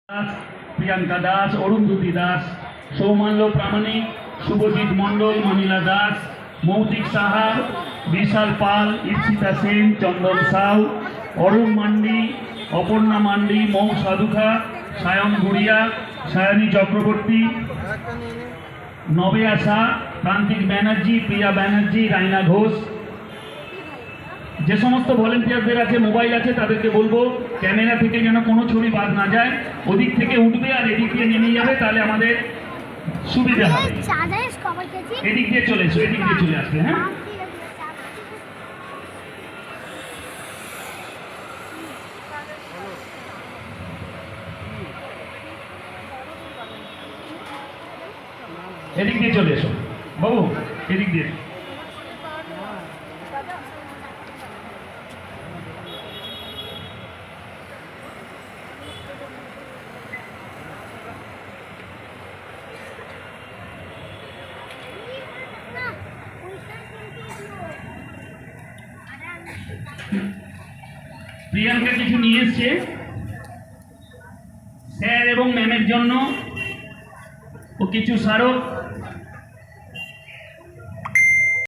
দাস, প্রিয়াঙ্কা দাস, অরুন্ধতী দাস, সৌমাল্য প্রামাণিক, শুভজিৎ মণ্ডল, মনিলা দাস, মৌতিক সাহা, বিশাল পাল, ঈপ্সিতা সেন, চন্দন সাউ, অরুণ মান্ডি, অপর্ণা মান্ডি, মৌ সাধুখা, সায়ন গুড়িয়া, সায়নী চক্রবর্তী, নবে আশা, প্রান্তিক ব্যানার্জি, প্রিয়া ব্যানার্জি, রাইনা ঘোষ। যে সমস্ত ভলেন্টিয়ারদের আছে মোবাইল আছে তাদেরকে বলবো ক্যামেরা থেকে যেন কোনো ছবি বাদ না যায়, ওদিক থেকে উঠবে আর এদিক দিয়ে নেমে যাবে, তাহলে আমাদের সুবিধা হবে। এদিক দিয়ে চলে এসো, এদিক দিয়ে চলে আসবে। হ্যাঁ, এদিক দিয়ে চলে এসো বাবু, এদিক দিয়ে। প্রিয়াঙ্কা কিছু নিয়ে এসছে স্যার এবং ম্যামের জন্য, ও কিছু স্মারক